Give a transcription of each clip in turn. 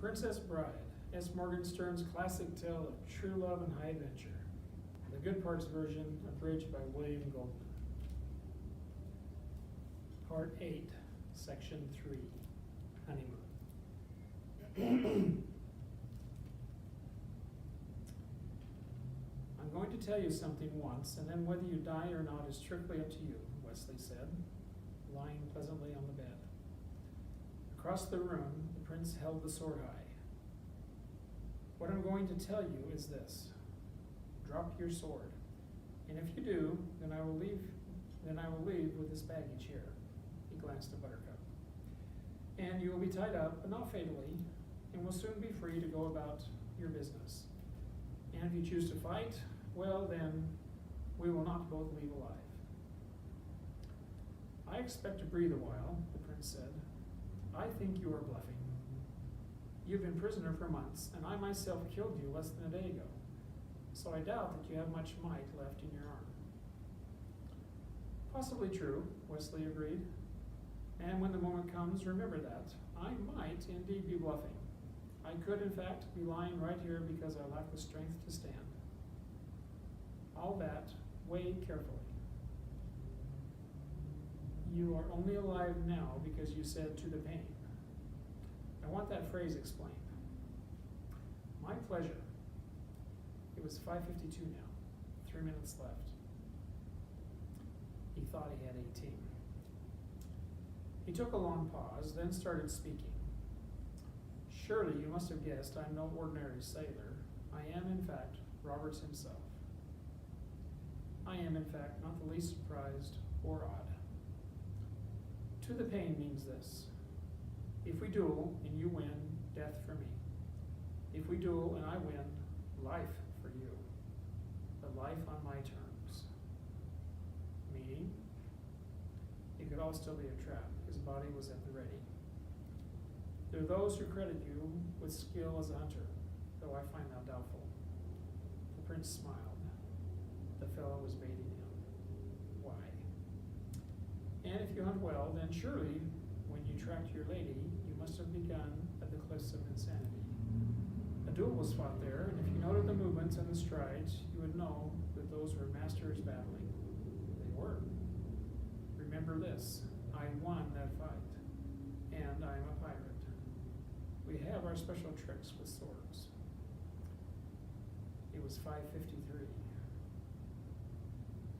Princess Bride, S. Morgenstern's classic tale of true love and high adventure. The Good Parts version, abridged by William Goldman. Part 8, Section 3, Honeymoon. I'm going to tell you something once, and then whether you die or not is strictly up to you, Wesley said, lying pleasantly on the bed. Across the room, the prince held the sword high. What I'm going to tell you is this. Drop your sword. And if you do, then I will leave with this baggage here. He glanced at Buttercup. And you will be tied up, but not fatally, and will soon be free to go about your business. And if you choose to fight, well then, we will not both leave alive. I expect to breathe a while, the prince said. I think you are bluffing. You've been prisoner for months, and I myself killed you less than a day ago. So I doubt that you have much might left in your arm. Possibly true, Wesley agreed. And when the moment comes, remember that. I might indeed be bluffing. I could, in fact, be lying right here because I lack the strength to stand. All that, weigh carefully. You are only alive now because you said to the pain. I want that phrase explained. My pleasure. It was 5:52 now, 3 minutes left. He thought he had 18. He took a long pause, then started speaking. Surely you must have guessed I'm no ordinary sailor. I am, in fact, Roberts himself. I am, in fact, not the least surprised or odd. To the pain means this. If we duel and you win, death for me. If we duel and I win, life for you. But life on my terms. Meaning? It could all still be a trap. His body was at the ready. There are those who credit you with skill as a hunter, though I find that doubtful. The prince smiled. The fellow was baiting him. Why? And if you hunt well, then surely, when you tracked your lady, you must have begun at the cliffs of insanity. A duel was fought there, and if you noted the movements and the strides, you would know that those were masters battling. They were. Remember this, I won that fight, and I am a pirate. We have our special tricks with swords. It was 5:53.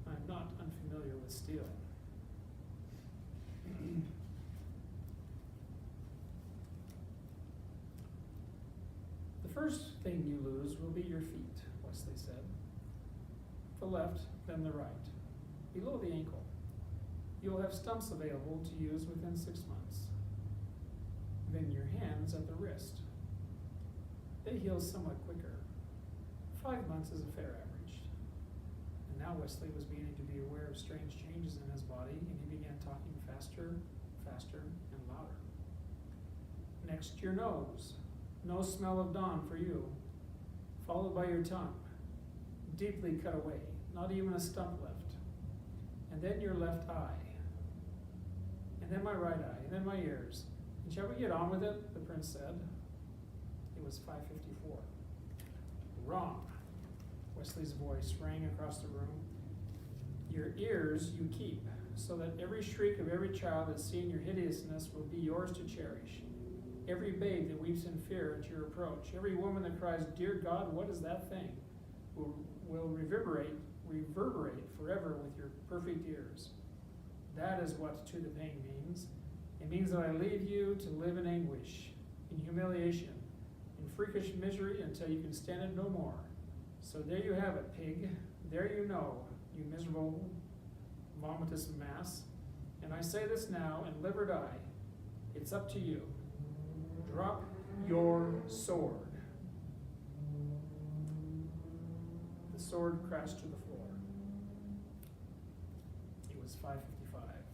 I'm not unfamiliar with steel. The first thing you lose will be your feet, Wesley said. The left, then the right, below the ankle. You'll have stumps available to use within 6 months. Then your hands at the wrist. They heal somewhat quicker. 5 months is a fair average. And now Wesley was beginning to be aware of strange changes in his body, and he began talking faster, and louder. Next, your nose. No smell of dawn for you. Followed by your tongue. Deeply cut away, not even a stump left. And then your left eye. And then my right eye, and then my ears. And shall we get on with it? The prince said. It was 5:54. Wrong. Wesley's voice rang across the room. Your ears you keep, so that every shriek of every child that's seen your hideousness will be yours to cherish. Every babe that weeps in fear at your approach, every woman that cries, Dear God, what is that thing? Will reverberate forever with your perfect ears. That is what to the pain means. It means that I leave you to live in anguish, in humiliation, in freakish misery until you can stand it no more. So there you have it, pig. There you know, you miserable, vomitous mass. And I say this now, and live or die. It's up to you. Drop your sword. The sword crashed to the floor. It was 5:55.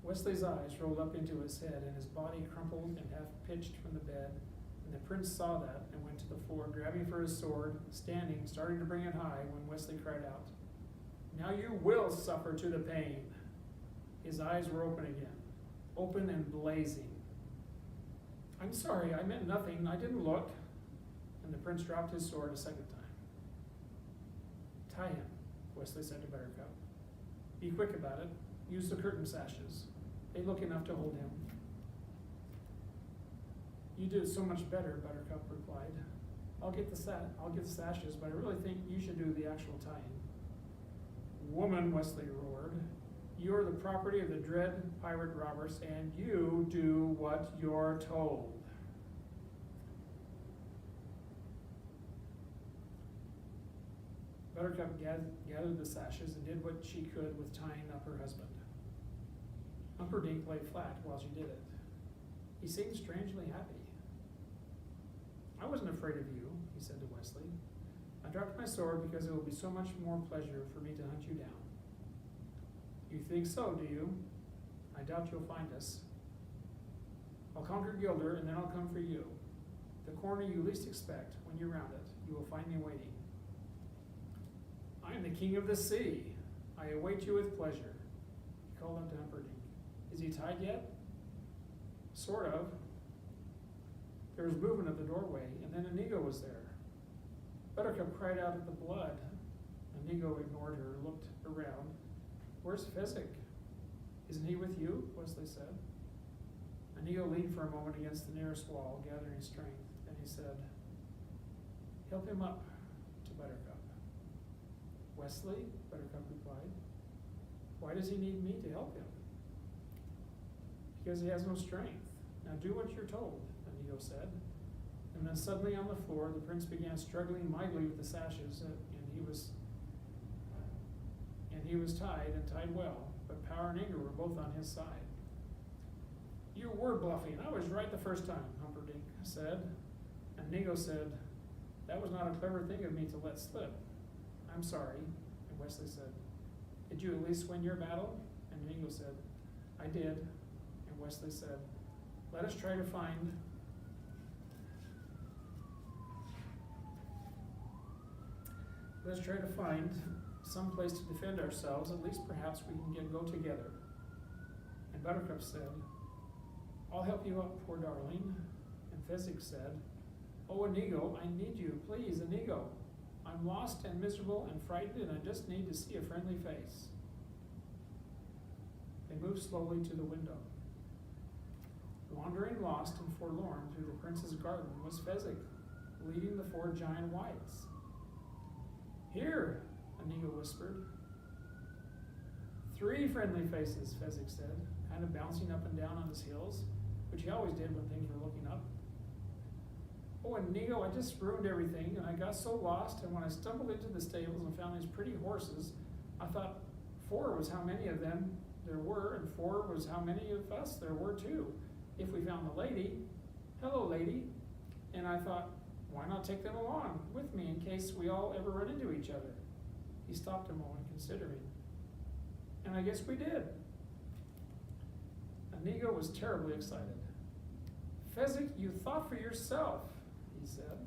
Wesley's eyes rolled up into his head, and his body crumpled and half-pitched from the bed. And the prince saw that and went to the floor, grabbing for his sword, standing, starting to bring it high, when Wesley cried out, Now you will suffer to the pain. His eyes were open again, open and blazing. I'm sorry, I meant nothing, I didn't look. And the prince dropped his sword a second time. Tie him, Wesley said to Buttercup. Be quick about it. Use the curtain sashes. They look enough to hold him. You do it so much better, Buttercup replied. I'll get the sashes, but I really think you should do the actual tying. Woman, Wesley roared. You're the property of the dread pirate robbers, and you do what you're told. Buttercup gathered the sashes and did what she could with tying up her husband. Humperdinck lay flat while she did it. He seemed strangely happy. I wasn't afraid of you, he said to Wesley. I dropped my sword because it will be so much more pleasure for me to hunt you down. You think so, do you? I doubt you'll find us. I'll conquer Gilder, and then I'll come for you. The corner you least expect, when you round it, you will find me waiting. I am the king of the sea. I await you with pleasure. He called up to Humperdinck. Is he tied yet? Sort of. There was movement at the doorway, and then Inigo was there. Buttercup cried out at the blood. Inigo ignored her, looked around. Where's Physic? Isn't he with you? Wesley said. Inigo leaned for a moment against the nearest wall, gathering strength. Then he said, help him up to Buttercup. Wesley? Buttercup replied. Why does he need me to help him? Because he has no strength. Now do what you're told, Inigo said. And then suddenly on the floor, the prince began struggling mightily with the sashes, and he was tied, and tied well, but power and anger were both on his side. You were bluffing. I was right the first time, Humperdinck said. And Inigo said, that was not a clever thing of me to let slip. I'm sorry. And Wesley said, did you at least win your battle? And Inigo said, I did. And Wesley said, let us try to find some place to defend ourselves. At least perhaps we can go together. And Buttercup said, I'll help you up, poor darling. And Physic said, oh, Inigo, I need you. Please, Inigo. I'm lost and miserable and frightened, and I just need to see a friendly face. They moved slowly to the window. Wandering lost and forlorn through the prince's garden was Physic, leading the 4 giant whites. Here, Inigo whispered. 3 friendly faces, Physic said, kind of bouncing up and down on his heels, which he always did when things were looking up. Oh, Inigo, I just ruined everything, and I got so lost, and when I stumbled into the stables and found these pretty horses, I thought 4 was how many of them there were, and 4 was how many of us there were too. If we found the lady, hello lady, and I thought, why not take them along with me in case we all ever run into each other? He stopped a moment, considering. And I guess we did. Inigo was terribly excited. Physic, you thought for yourself, he said.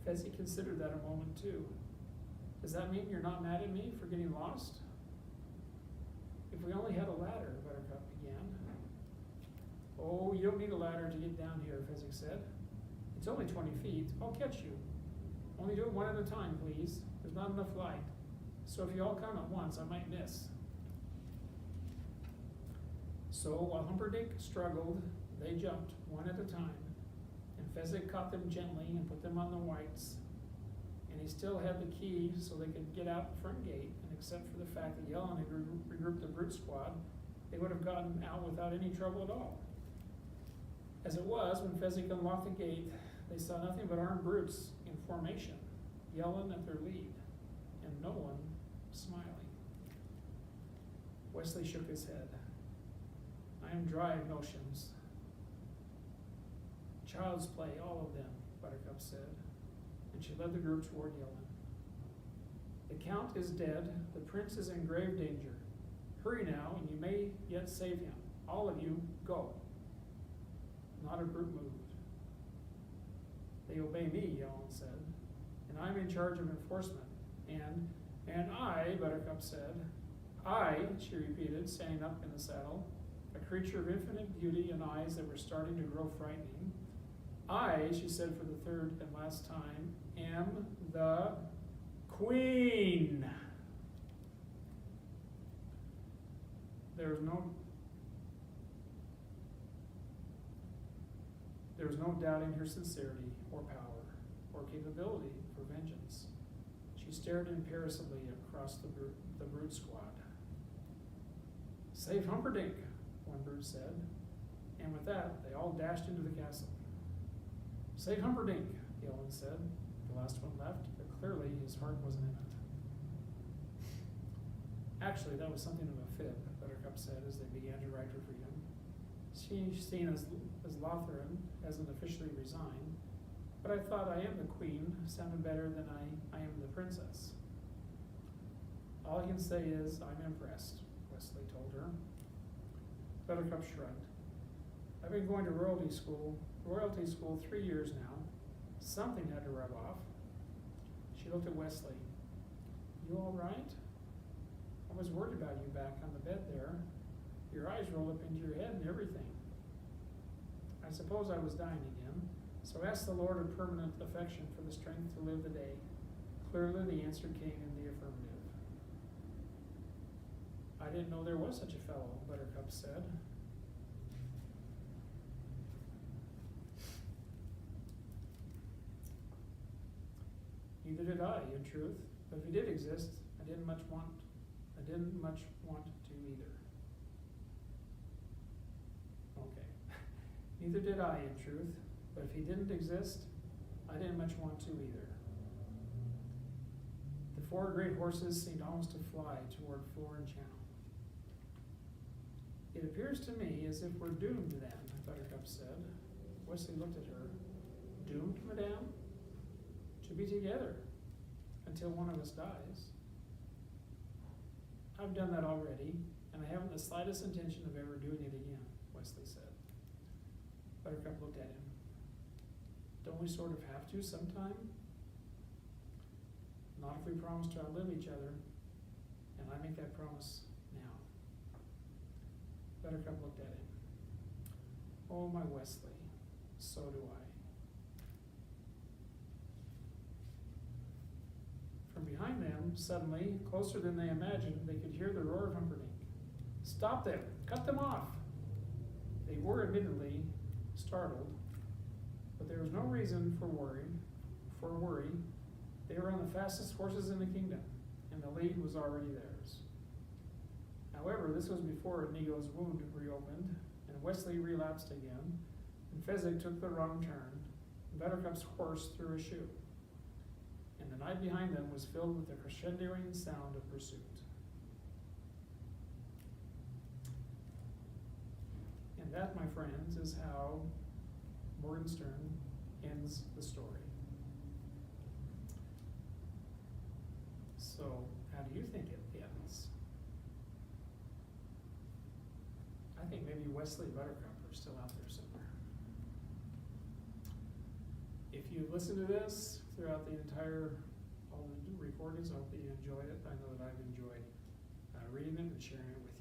Physic considered that a moment too. Does that mean you're not mad at me for getting lost? If we only had a ladder, Buttercup began. Oh, you don't need a ladder to get down here, Physic said. It's only 20 feet. I'll catch you. Only do it one at a time, please. There's not enough light. So if you all come at once, I might miss. So while Humperdinck struggled, they jumped one at a time, and Physic caught them gently and put them on the whites. And he still had the key so they could get out the front gate, and except for the fact that Yellen had regrouped the brute squad, they would have gotten out without any trouble at all. As it was, when Physic unlocked the gate, they saw nothing but armed brutes in formation, Yellen at their lead, and no one smiling. Wesley shook his head. I am dry of notions. Child's play, all of them, Buttercup said, and she led the group toward Yellen. The Count is dead. The prince is in grave danger. Hurry now, and you may yet save him. All of you, go. Not a brute moved. They obey me, Yellen said, and I'm in charge of enforcement. And I, Buttercup said. I, she repeated, standing up in the saddle. a creature of infinite beauty and eyes that were starting to grow frightening. I, she said for the third and last time, am the Queen. There was no doubting her sincerity or power or capability for vengeance. She stared imperissibly across the brute squad. "Save Humperdinck," one brute said, and with that they all dashed into the castle. "Save Humperdinck," the other one said. The last one left, but clearly his heart wasn't in it. Actually, that was something of a fib, Buttercup said as they began to ride for freedom. She, seen as Lothran, hasn't officially resigned, but I thought "I am the Queen" sounded better than I am the Princess. "All I can say is I'm impressed," Wesley told her. Buttercup shrugged. "I've been going to royalty school 3 years now. Something had to rub off." She looked at Wesley. "You all right? I was worried about you back on the bed there. Your eyes rolled up into your head and everything." "I suppose I was dying again, so ask the Lord of permanent affection for the strength to live the day." Clearly the answer came in the affirmative. "I didn't know there was such a fellow," Buttercup said. "Neither did I, in truth, but if he did exist, I didn't much want to either." Okay. "Neither did I, in truth, but if he didn't exist, I didn't much want to either." The 4 great horses seemed almost to fly toward floor and channel. "It appears to me as if we're doomed then," Buttercup said. Wesley looked at her. "Doomed, madame?" "To be together, until one of us dies." "I've done that already, and I haven't the slightest intention of ever doing it again," Wesley said. Buttercup looked at him. "Don't we sort of have to sometime?" "Not if we promise to outlive each other, and I make that promise now." Buttercup looked at him. "Oh, my Wesley, so do I." From behind them, suddenly, closer than they imagined, they could hear the roar of Humperdinck. "Stop them! Cut them off!" They were admittedly startled, but there was no reason for worry. They were on the fastest horses in the kingdom, and the lead was already theirs. However, this was before Inigo's wound reopened, and Wesley relapsed again, and Fezzik took the wrong turn, and Buttercup's horse threw a shoe. And the night behind them was filled with the crescendoing sound of pursuit. And that, my friends, is how Morgenstern ends the story. So, how do you think it ends? I think maybe Wesley and Buttercup are still out there somewhere. If you listen to this throughout all the recordings, I hope that you enjoyed it. I know that I've enjoyed reading it and sharing it with you.